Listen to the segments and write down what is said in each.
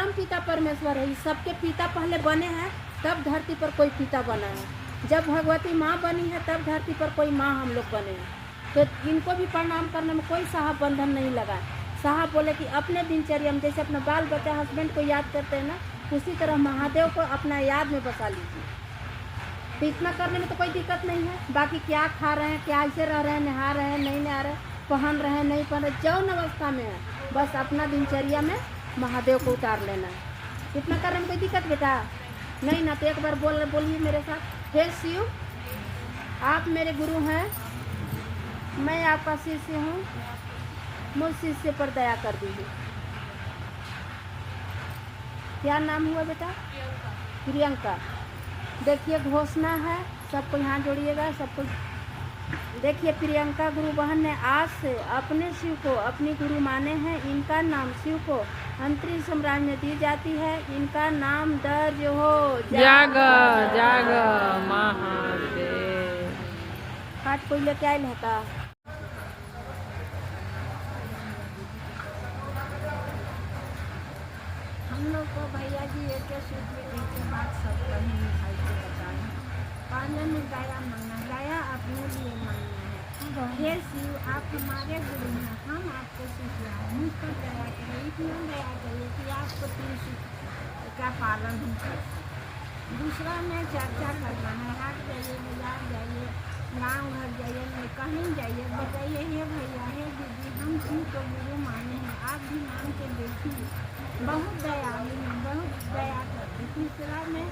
परम पिता परमेश्वर है, सबके पिता पहले बने हैं, तब धरती पर कोई पिता बना है। जब भगवती माँ बनी है तब धरती पर कोई माँ हम लोग बने हैं। तो इनको भी प्रणाम करने में कोई साहब बंधन नहीं लगा। साहब बोले कि अपने दिनचर्या में जैसे अपना बाल बच्चा हस्बैंड को याद करते हैं ना, उसी तरह महादेव को अपना याद में बसा लीजिए। तो इतना करने में तो कोई दिक्कत नहीं है। बाकी क्या खा रहे हैं, क्या ऐसे रह रहे हैं, नहा रहे हैं नहीं नहा रहे, पहन रहे हैं नहीं पहन रहे, जौन अवस्था में है बस अपना दिनचर्या में महादेव को उतार लेना है। इतना करने में कोई दिक्कत बेटा नहीं ना। तो एक बार बोलिए मेरे साथ, हे शिव आप मेरे गुरु हैं, मैं आपका शिष्य हूँ, मुझ शिष्य पर दया कर दीजिए। क्या नाम हुआ बेटा? प्रियंका। देखिए घोषणा है, सबको यहाँ जोड़िएगा, सबको देखिए। प्रियंका गुरु बहन ने आज से अपने शिव को अपनी गुरु माने हैं। इनका नाम शिव को अंतरिक्ष साम्राज्य में दी जाती है। इनका नाम दर्ज हो जाग जाग महादेव। हाथ कोई लेके आयल है का? हम लोग को भैया जी एक सूट में नीचे बात सब कहीं निभाई के बताए। पालन में दया मांगना, दया अपने लिए मांगना है। हे शिव आप हमारे गुरु हैं, हम आपको शिष्य हैं, मुझ पर दया करिए, इतना दया करिए कि आपको तीन का पालन हम कर सकें। दूसरा में चर्चा करना है, हाट जाइए, बाजार जाइए, गाँव घर जाइए, कहीं जाइए, बताइए हे भैया हे दीदी हम शिव को गुरु माने हैं, आप भी मान के देखिए। बहुत दयालु हैं, बहुत दया करते। तीसरा में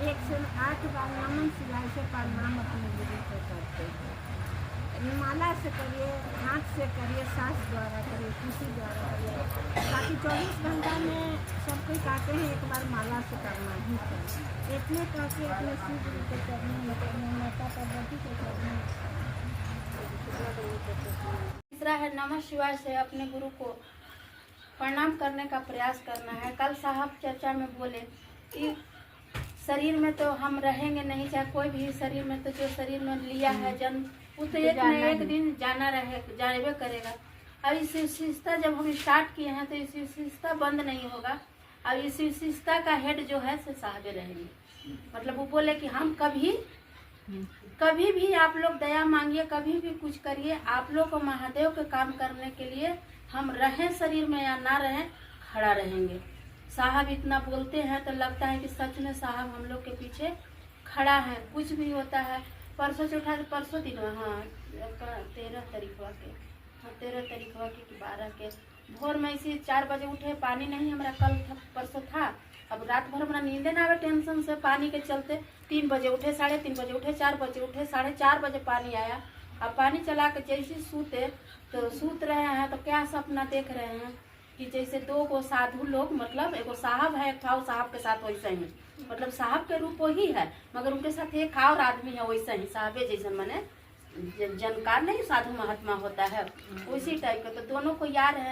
108 बार नमन शिवाय से प्रणाम अपने गुरु को करते हैं। माला से करिए, हाथ से करिए, सांस द्वारा करिए, किसी द्वारा करिए। बाकी 24 घंटा में सब कोई कहते हैं एक बार माला से करना ही चाहिए। इतने करके अपने शिव गुरु के चरणों में, माता पार्वती के चरणों में। तीसरा है नमः शिवाय से अपने गुरु को प्रणाम करने का प्रयास करना है। कल साहब चर्चा में बोले कि शरीर में तो हम रहेंगे नहीं, चाहे कोई भी शरीर में, तो जो शरीर में लिया है जन्म वो तो एक न एक दिन जाने करेगा। अब इस विशेषता जब हम स्टार्ट किए हैं तो इस विशेषता बंद नहीं होगा। अब इस विशेषता का हेड जो है से साहब रहेंगे। मतलब वो बोले कि हम कभी भी आप लोग दया मांगिए, कभी भी कुछ करिए, आप लोग को महादेव के काम करने के लिए हम रहें शरीर में या ना रहें, खड़ा रहेंगे। साहब इतना बोलते हैं तो लगता है कि सच में साहब हम लोग के पीछे खड़ा है। कुछ भी होता है, परसों चौथा परसों दिन, हाँ 13 तारीख के 12 के भोर में इसी 4 बजे उठे, पानी नहीं हमारा कल था परसों था। अब रात भर हमारा नींदे ना आवे टेंशन से, पानी के चलते 3 बजे उठे, 3:30 बजे उठे, 4 बजे उठे, 4:30 बजे पानी आया। अब पानी चला के जैसे सूते तो सूत रहे हैं तो क्या सपना देख रहे हैं कि जैसे 2 गो साधु लोग, मतलब एगो साहब है, एक साहब के साथ वैसे ही, मतलब साहब के रूप वही है मगर उनके साथ एक और आदमी है वैसे ही, साहबे जैसे मने जनकार नहीं साधु महात्मा होता है उसी टाइप का। तो दोनों को आ रहे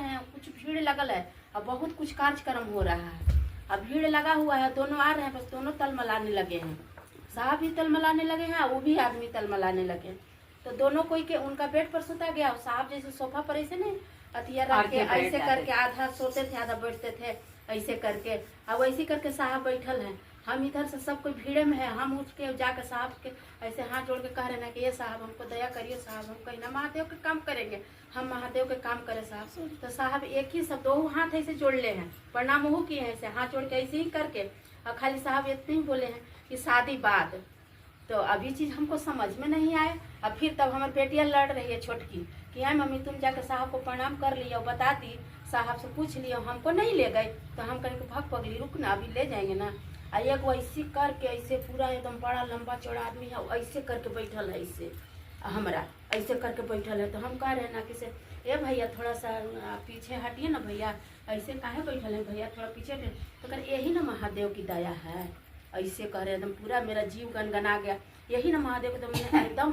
हैं, कुछ भीड़ लगल है, अब बहुत कुछ कार्यक्रम हो रहा है, अब भीड़ लगा हुआ है, दोनों आ रहे हैं, बस दोनों तलमलाने लगे हैं। साहब भी तलमलाने लगे हैं, वो भी आदमी तलमलाने लगे। तो दोनों कोई के उनका बेड पर सोता गया, साहब जैसे सोफा पर ऐसे नहीं अतिया रख के ऐसे करके आधा सोते थे आधा बैठते थे ऐसे करके, अब ऐसे करके साहब बैठल हैं। हम इधर से सब कोई भीड़ में है, हम उठ के जाकर साहब के ऐसे हाथ जोड़ के कह रहे हैं कि ये साहब हमको दया करिए, साहब हम कहीं ना महादेव के काम करेंगे, हम महादेव के काम करें साहब। तो साहब एक ही सब 2 हाथ ऐसे जोड़ ले हैं, प्रणाम वो किए हैं ऐसे हाथ जोड़ के ऐसे ही करके। और खाली साहब इतने ही बोले हैं कि शादी बाद। तो अभी चीज़ हमको समझ में नहीं आए। अब फिर तब हमारी बेटियाँ लड़ रही है छोटकी कि है मम्मी तुम जाकर साहब को प्रणाम कर लिया, बता दी, साहब से पूछ लिया, हमको नहीं ले गए। तो हम कहें कि भाग पगली रुक ना, अभी ले जाएंगे ना। एक ऐसे करके ऐसे पूरा एकदम बड़ा लंबा चौड़ा आदमी है, ऐसे करके बैठल है, ऐसे हमारा ऐसे करके बैठल है। तो हम कह रहे हैं ना कि से ए भैया थोड़ा सा पीछे हटिए ना भैया, ऐसे काहे बैठल है भैया, थोड़ा पीछे। तो कह यही ना महादेव की दया है, ऐसे कह रहे एकदम पूरा मेरा जीव गनगना गया। यही ना महादेव एकदम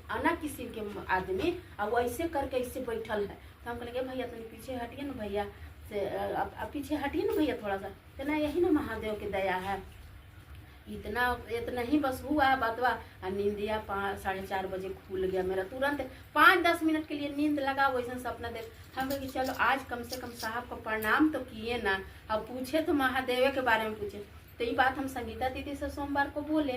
अना किस्म के आदमी और ऐसे करके ऐसे बैठल है। तो हम कहेंगे भैया तुम पीछे हटिए ना भैया से, अब पीछे हटिए ना भैया थोड़ा सा। तो ना यही ना महादेव की दया है। इतना ही बस हुआ बातवा। और नींदिया 4:30 बजे खुल गया मेरा, तुरंत 5-10 मिनट के लिए नींद लगा, वैसा सपना देख। हम कहे कि चलो आज कम से कम साहब को प्रणाम तो किए ना, अब पूछे तो महादेव के बारे में पूछे। तो ये बात हम संगीता दीदी से सोमवार को बोले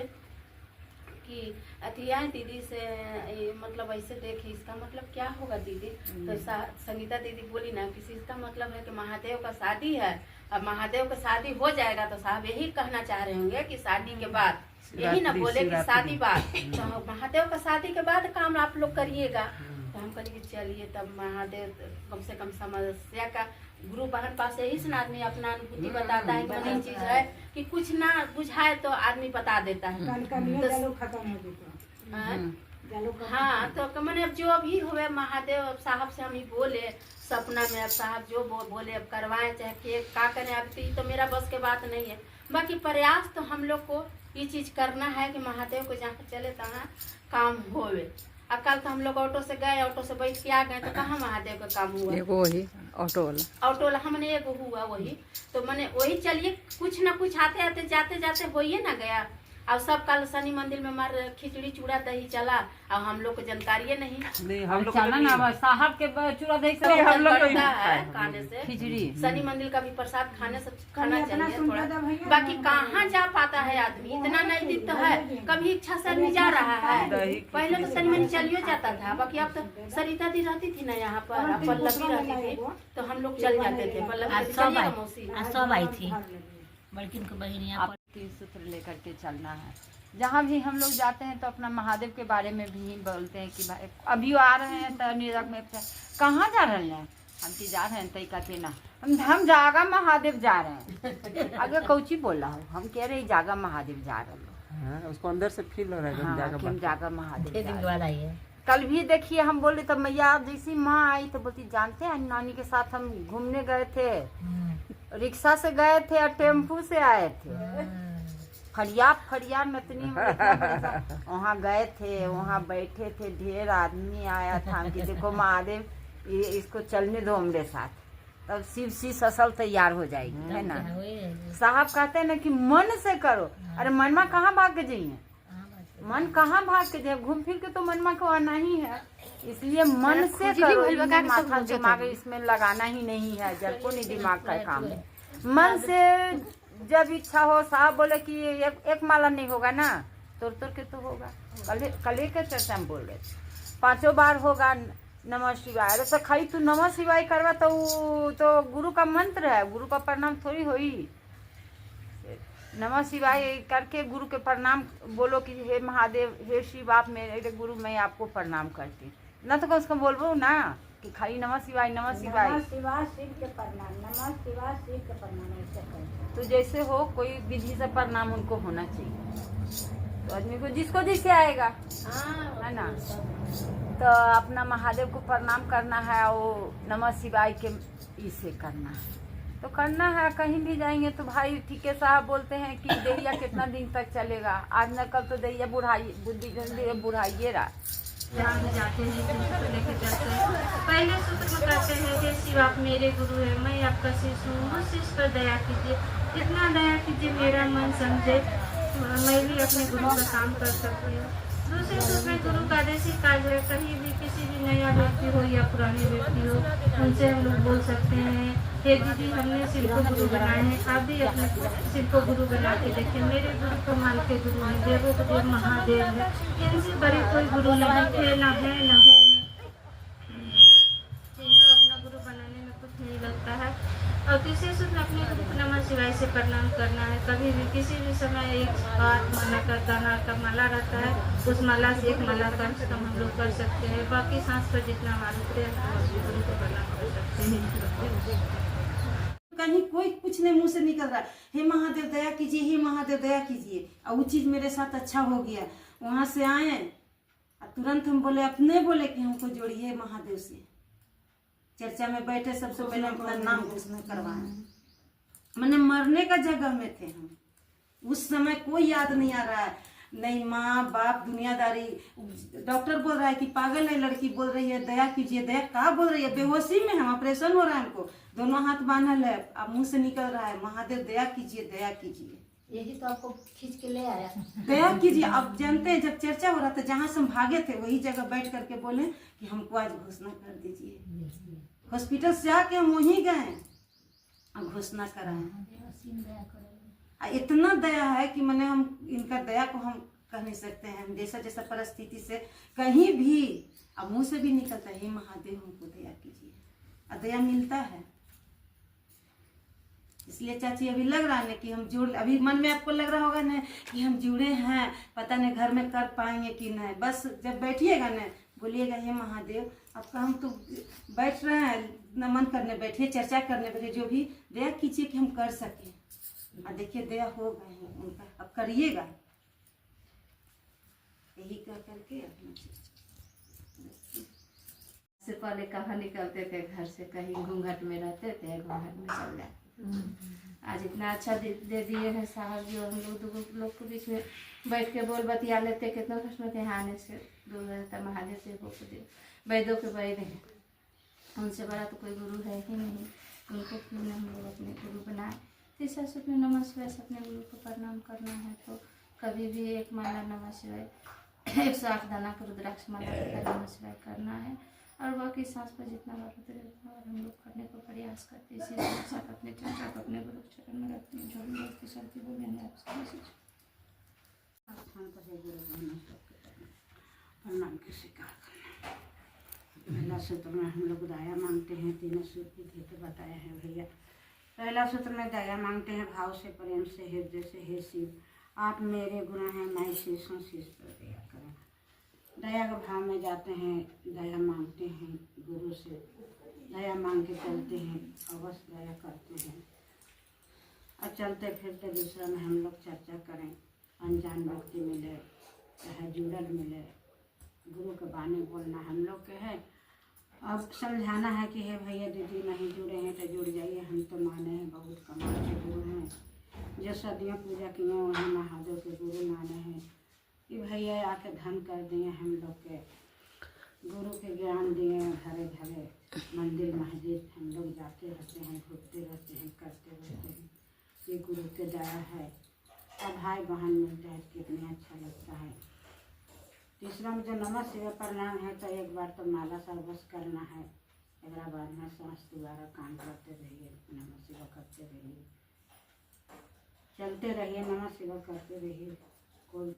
कि अतिया दीदी से मतलब ऐसे देखी, इसका मतलब क्या होगा दीदी? तो संगीता दीदी बोली ना किसी इसका मतलब है कि महादेव का शादी है, अब महादेव का शादी हो जाएगा तो साहब यही कहना चाह रहे होंगे कि शादी के बाद, यही ना बोले कि शादी बाद, तो महादेव का शादी के बाद काम आप लोग करिएगा। तो हम कहेंगे चलिए तब महादेव कम से कम समस्या का गुरु बहन पास यही से आदमी अपना अनुभूति बताता है। बड़ी चीज है कि कुछ ना बुझाए तो आदमी बता देता है। हाँ तो मैंने अब जो भी हुए महादेव साहब से हम ही बोले सपना में, अब साहब जो बोले अब करवाएं चाहे क्या करें, अब तो मेरा बस के बात नहीं है। बाकी प्रयास तो हम लोग को ये चीज करना है कि महादेव को जहाँ चले तहाँ काम होवे। कल तो हम लोग ऑटो से गए, ऑटो से बैठ के आ गए तो कहाँ महादेव का काम हुआ? वही ऑटो वाला हमने एगो हुआ वही, तो मैंने वही चलिए कुछ ना कुछ आते आते जाते जाते हो ही ना गया। अब सब कल शनि मंदिर में मार खिचड़ी चूड़ा दही चला, अब हम लोग को जानकारी नहीं हम लोग चला ना साहब के चूड़ा दही से हम लोग है खाने से खिचड़ी शनि मंदिर का भी प्रसाद खाने से खाना चाहिए थोड़ा। बाकी कहाँ जा पाता है आदमी, इतना नजदीक तो है, कभी इच्छा से आदमी जा रहा है। पहले तो शनि मंदिर चलियो जाता था, बाकी अब तो सरिता दी रहती थी ना यहाँ पर, पल्लवी रहती थी तो हम लोग चल जाते थे। पल्लवी मौसी सब आई थी, बल्कि उनको बहनियाँ सूत्र लेकर के चलना है। जहाँ भी हम लोग जाते हैं तो अपना महादेव के बारे में भी बोलते हैं कि भाई अभी आ रहे हैं तो निरक में कहाँ जा रहे हैं, हम तो जा रहे हैं तय कहते ना हम जागा महादेव जा रहे हैं। अगर कौची बोल रहा हूँ, हम कह रहे जागा महादेव जा रहे हैं, उसको अंदर से फील हो रहा है हम जागा महादेव। है। कल भी देखिए हम बोले तो मैया जैसी माँ आई तो बोलती जानते हैं नानी के साथ हम घूमने गए थे, रिक्शा से गए थे और टेम्पू से आए थे, फरिया नतनी वहाँ गए थे, वहाँ बैठे थे, ढेर आदमी आया था कि देखो महादेव इसको चलने दो हमारे साथ, तब शिव सी ससल तैयार हो जाएगी, है ना। साहब कहते हैं ना कि मन से करो, अरे मनमा कहाँ भाग के जाइए, मन कहाँ भाग के जाए, घूम फिर के तो मनमा को आना ही है, इसलिए मन से करो। माथा दिमाग इसमें लगाना ही नहीं है, जब को नहीं दिमाग का काम है। मन से जब इच्छा हो, साहब बोले कि एक माला नहीं होगा ना, तोड़ के तो होगा। कल के चर्चा में बोल रहे थे 5 बार होगा नमः शिवाय, अरे तो खाली तू नमः शिवाय करवा तो गुरु का मंत्र है, गुरु का प्रणाम थोड़ी होई। नमः शिवाय करके गुरु के प्रणाम बोलो कि हे महादेव, हे शिव, आप मेरे गुरु, मैं आपको प्रणाम करती, ना तो उसको बोलबो ना कि खाली नमः शिवाय नमः शिवाय शिव के प्रणाम, नमः शिवाय शिव के प्रणाम, ऐसे करो। तो जैसे हो कोई विधि से प्रणाम उनको होना चाहिए, तो आदमी को जिसको जैसे आएगा, है ना। तो अपना महादेव को प्रणाम करना है, वो नमः शिवाय के इसे करना है, तो करना है। कहीं भी जाएंगे तो भाई ठीक है, साहब बोलते हैं कि दहिया कितना दिन तक चलेगा, आज न कल तो दहिया बुढ़ाइए रहा। जहाँ भी जाते हैं लेके चलते हैं, पहले सूत्र में कहते हैं कि शिव आप मेरे गुरु है, मैं आपका शिष्य हूँ, उस शिष्य पर दया कीजिए, इतना दया कीजिए मेरा मन समझे, मैं भी अपने गुरु का काम कर सकती हूँ। दूसरे सूत्र में गुरु का देसी कार्य है, कहीं भी किसी भी नया व्यक्ति हो या पुराने व्यक्ति हो, उनसे हम लोग बोल सकते हैं हे दीदी हमने शिव को गुरु बनाए हैं, आप भी अपने शिव को गुरु बना के देखिए। मेरे गुरु तो मान के गुरु हैं, देवों को देव महादेव है, इनसे बड़े कोई गुरु नहीं थे, ना है ना होंगे। इनको अपना गुरु बनाने में कुछ नहीं लगता है। और तीसरे सूत्र अपने गुरु को नमः शिवाय से प्रणाम करना है। कभी भी किसी भी समय एक बार माला का दाना का माला रहता है, उस माला से एक माला कम से कम हम लोग कर सकते हैं। बाकी सांस पर जितना मानते हैं गुरु को प्रणाम कर सकते हैं। कहीं कोई कुछ नहीं मुंह से निकल रहा, हे महादेव दया कीजिए, हे महादेव दया कीजिए, और वो चीज मेरे साथ अच्छा हो गया। वहां से आए और तुरंत हम बोले, अपने बोले कि हमको जोड़िए महादेव से। चर्चा में बैठे सबसे पहले अपना नाम घोषणा करवाए। मैंने मरने का जगह में थे हम, उस समय कोई याद नहीं आ रहा है, नहीं माँ बाप दुनियादारी। डॉक्टर बोल रहा है कि पागल है लड़की, बोल रही है दया कीजिए, दया कहाँ बोल रही है, बेहोशी में हम, ऑपरेशन हो रहा है हमको, दोनों हाथ बांधल है, अब मुंह से निकल रहा है महादेव दया कीजिए दया कीजिए। यही तो आपको खींच के ले आया। दया कीजिए। अब जानते हैं जब चर्चा हो रहा था जहाँ से हम भागे थे वही जगह बैठ करके बोले कि हमको आज घोषणा कर दीजिए। हॉस्पिटल से आके हम वहीं गए और घोषणा कराए। इतना दया है कि मैंने हम इनका दया को हम कह नहीं सकते हैं। जैसा जैसा परिस्थिति से कहीं भी अब मुंह से भी निकलता है, हे महादेव हमको दया कीजिए, और दया मिलता है। इसलिए चाची अभी लग रहा है ना कि हम जुड़, अभी मन में आपको लग रहा होगा ना कि हम जुड़े हैं, पता नहीं घर में कर पाएंगे कि नहीं। बस जब बैठिएगा ना बोलिएगा हे महादेव आपका हम तो बैठ रहे हैं नमन करने बैठे, चर्चा करने बैठे, जो भी दया कीजिए कि हम कर सकें। और देखिए दया हो गए हैं उनका, अब करिएगा। यही कह करके अपना से पहले कहाँ निकलते थे घर से, कहीं घूंघट में रहते थे, घूंघट में चल जाते। आज इतना अच्छा दे दिए हैं साहब जो हम लोग के बीच में बैठ के बोल बतिया लेते। कितना खुश में थे आने से दूर रहता। महादेव से को दे वैद्यों के वैद्य हैं, उनसे बड़ा तो कोई गुरु है ही नहीं। उनको क्यों न हम लोग अपने गुरु बनाए। तीसरा सूत्र में नमः शिवाय से अपने गुरु को प्रणाम करना है तो कभी भी एक माला नमः शिवाय 108 दाना का रुद्राक्ष माला नमः शिवाय करना है। और बाकी सांस पर जितना बार होते रहता है और हम लोग करने को प्रयास करते हैं। इसी साथ अपने चर्चा को अपने गुरु के चरण में रखते हैं। जो भी लोग की शक्ति बोलेंगे आपसे प्रणाम के स्वीकार करना। पहला सूत्र में हम लोग दया मांगते हैं। तीनों सूत्र विधि बताए हैं भैया। पहला सूत्र में दया मांगते हैं भाव से, प्रेम से, हृदय से। हे शिव आप मेरे गुरु हैं, मैं शीश हूँ, शीश पर दया करें। दया के भाव में जाते हैं, दया मांगते हैं गुरु से, दया मांग के चलते हैं, अवश्य दया करते हैं। और चलते फिरते दूसरा में हम लोग चर्चा करें। अनजान व्यक्ति मिले चाहे जुड़ल मिले, गुरु के बानी बोलना हम लोग के है। अब समझाना है कि हे भैया दीदी नहीं जुड़े हैं तो जुड़ जाइए। हम तो माने हैं बहुत कमाल के गुरु हैं, जो सदियों पूजा किए वही महादेव के गुरु माने हैं। कि भैया आके धन कर दिए हम लोग के, गुरु के ज्ञान दिए। घरे घरे मंदिर मस्जिद हम लोग जाते रहते हैं, घूमते रहते हैं, करते रहते हैं। ये गुरु के दया है। और भाई बहन मिलते हैं कितने अच्छा लगता है। तीसरा में जो नमः शिवाय प्रणाम है तो एक बार तो माला सर्वस करना है, एक बार में सांस दोबारा काम करते रहिए, नमः शिवाय करते रहिए, चलते रहिए, नमः शिवाय करते रहिए। कोई